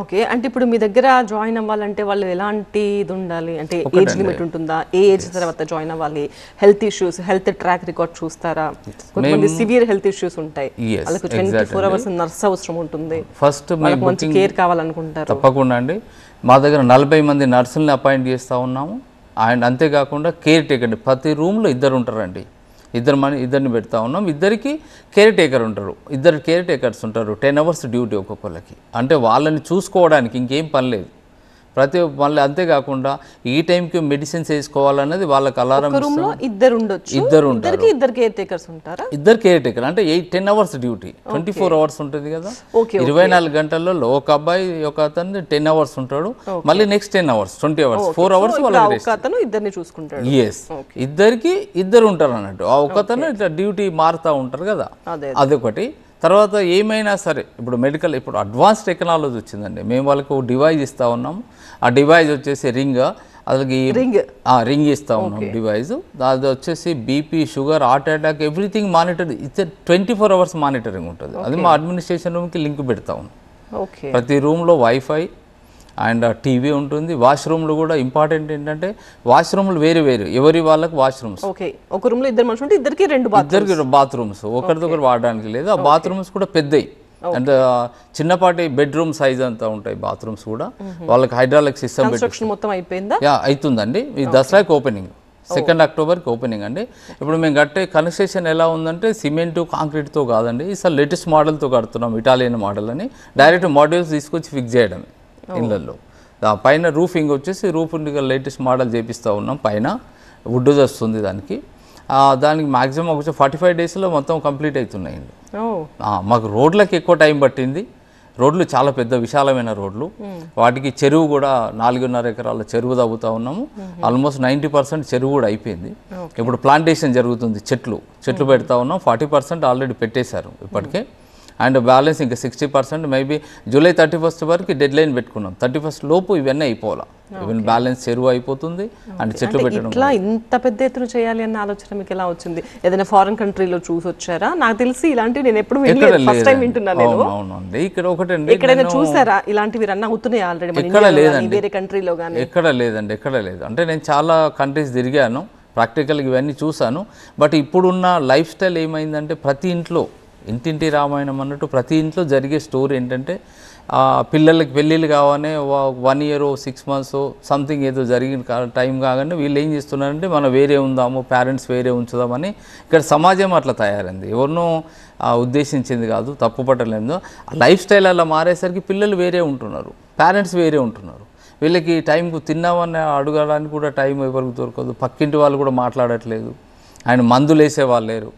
Okay. అంటే ఇప్పుడు మీ దగ్గర జాయిన్ అవ్వాలంటే వాళ్ళు ఎలాంటి ఇది ఉండాలి? అంటే ఏజ్ లిమిట్ ఉంటుందా? ఏ ఏజ్ తర్వాత జాయిన్ అవ్వాలి? Health issues, health track record చూస్తారా? కొంతమంది సివియర్ హెల్త్ ఇష్యూస్ ఉంటాయి. వాళ్ళకి 24 అవర్స్ నర్స్ అవసరం ఉంటుంది. ఫస్ట్ వాళ్ళకి మంచి కేర్ కావాలనుకుంటారు. తప్పకుండా అండి. మా దగ్గర 40 మంది నర్సుల్ని అపాయింట్ చేస్తూ ఉన్నాము. అండ్ అంతేకాకుండా కేర్ టేకర్ ప్రతి రూమ్లో ఇద్దరు ఉంటారండి. ఇద్దరిని పెడతా ఉన్నాం. ఇద్దరికి కేర్ టేకర్ ఉంటారు. ఇద్దరు కేర్ టేకర్స్ ఉంటారు. 10 అవర్స్ డ్యూటీ ఒక్కొక్కరికి. అంటే వాళ్ళని చూసుకోవడానికి ఇంకేం పని లేదు. మళ్ళీ అంతేకాకుండా ఈ టైంకి మెడిసిన్స్ వేసుకోవాలన్నది వాళ్ళకి అలారం. ఇద్దరు ఉంటారు. ఇద్దరు కేర్ టేకర్స్ ఉంటారా? ఇద్దరు కేర్ టేకర్ అంటే 10 అవర్స్ డ్యూటీ, 24 అవర్స్ ఉంటుంది కదా. 24 గంటలలో ఒక అబ్బాయి ఒక అతను 10 అవర్స్ ఉంటాడు. మళ్ళీ నెక్స్ట్ 10 అవర్స్ 20 అవర్స్ 4 అవర్స్ ఇద్దరిని చూసుకుంటాడు. ఇద్దరు ఉంటారు అన్నట్టు. ఆ ఒకతను ఇట్లా డ్యూటీ మారుతూ ఉంటారు కదా, అదొకటి. తర్వాత ఏమైనా సరే ఇప్పుడు మెడికల్ ఇప్పుడు అడ్వాన్స్ టెక్నాలజీ వచ్చిందండి. మేము వాళ్ళకి ఒక డివైజ్ ఇస్తూ ఉన్నాము. ఆ డివైజ్ వచ్చేసి రింగ్ ఇస్తూ ఉన్నాం డివైజ్. అది వచ్చేసి BP, sugar, heart attack everything monitor. It's 24 hours monitoring ఉంటుంది. అది మా అడ్మినిస్ట్రేషన్ రూమ్కి లింక్ పెడతా ఉన్నాం. ప్రతి రూమ్లో వైఫై అండ్ టీవీ ఉంటుంది. వాష్రూమ్లు కూడా ఇంపార్టెంట్ ఏంటంటే వాష్రూమ్లు వేరు ఎవరి వాళ్ళకి వాష్రూమ్స్. ఒక రూమ్లో ఇద్దరు మనుషులు ఉంటే ఇద్దరికి బాత్రూమ్స్ ఒకరిదొకరు వాడడానికి లేదు. ఆ బాత్రూమ్స్ కూడా పెద్దవి అండ్ చిన్నపాటి బెడ్రూమ్ సైజ్ అంతా ఉంటాయి బాత్రూమ్స్ కూడా. వాళ్ళకి హైడ్రాలిక్ సిస్టమ్ మొత్తం అయిపోయిందా? అవుతుందండి. ఈ దసరాకి ఓపెనింగ్ 2 అక్టోబర్కి ఓపెనింగ్ అండి. ఇప్పుడు మేము కట్టే కన్స్ట్రక్షన్ ఎలా ఉందంటే సిమెంటు కాంక్రీట్తో కాదండి. ఈసారి లేటెస్ట్ మోడల్తో కడుతున్నాం. ఇటాలియన్ మోడల్ అని డైరెక్ట్ మాడ్యూల్స్ తీసుకొచ్చి ఫిక్స్ చేయడమే ఇళ్ళల్లో. పైన రూఫింగ్ వచ్చేసి లేటెస్ట్ మోడల్ చేపిస్తూ ఉన్నాం. పైన వుడ్ వస్తుంది దానికి మ్యాక్సిమం ఒక 45 డేస్లో మొత్తం కంప్లీట్ అవుతున్నాయండి. మాకు రోడ్లకి ఎక్కువ టైం పట్టింది. రోడ్లు చాలా పెద్ద విశాలమైన రోడ్లు. వాటికి చెరువు కూడా 4.5 ఎకరాల చెరువు తవ్వుతూ ఉన్నాము. ఆల్మోస్ట్ 90% చెరువు కూడా అయిపోయింది. ఇప్పుడు ప్లాంటేషన్ జరుగుతుంది. చెట్లు పెడతా ఉన్నాం. 40% ఆల్రెడీ పెట్టేశారు ఇప్పటికే. అండ్ బ్యాలెన్స్ ఇంకా 60% మేబీ జూలై 31 వరకు డెడ్ లైన్ పెట్టుకున్నాం. 31 లోపు ఇవన్నీ అయిపోవాలా. ఈవెన్ బ్యాలెన్స్ చెరువు అయిపోతుంది అండ్ చెట్లు పెట్టడం. ఇట్లా ఇంత పెద్ద ఎత్తున చేయాలి అన్న ఆలోచన మీకు ఎలా వచ్చింది? ఏదైనా ఫారెన్ కంట్రీలో చూసి వచ్చారా? నాకు తెలిసి ఇలాంటివి నేను ఎప్పుడు ఫస్ట్ టైం వింటున్నాను. అవునండి. ఇక్కడ ఒకటండి, ఎక్కడైనా చూసారా ఇలాంటివి రన్ అవుతున్నాయి ఆల్రెడీ? ఎక్కడ లేదండి, వేరే కంట్రీలో కానీ ఎక్కడ లేదు. అంటే నేను చాలా కంట్రీస్ తిరిగాను, ప్రాక్టికల్గా ఇవన్నీ చూసాను. బట్ ఇప్పుడున్న లైఫ్ స్టైల్ ఏమైందంటే ప్రతి ఇంట్లో ఇంటింటి రామాయణం అన్నట్టు ప్రతి ఇంట్లో జరిగే స్టోరీ ఏంటంటే పిల్లలకి పెళ్ళిళ్ళు కావాలని 1 year 6 months సంథింగ్ ఏదో జరిగిన టైం కాగానే వీళ్ళు ఏం చేస్తున్నారంటే మనం వేరే ఉందాము, పేరెంట్స్ వేరే ఉంచుదామని. ఇక్కడ సమాజం అట్లా తయారైంది. ఎవరినో ఉద్దేశించింది కాదు, తప్పు పట్టలేదు. లైఫ్ స్టైల్ అలా మారేసరికి పిల్లలు వేరే ఉంటున్నారు, పేరెంట్స్ వేరే ఉంటున్నారు. వీళ్ళకి టైంకు తిన్నామని అడగడానికి కూడా టైం ఎవరికి దొరకదు. పక్కింటి వాళ్ళు కూడా మాట్లాడట్లేదు. ఆయన మందులు వేసే వాళ్ళు లేరు.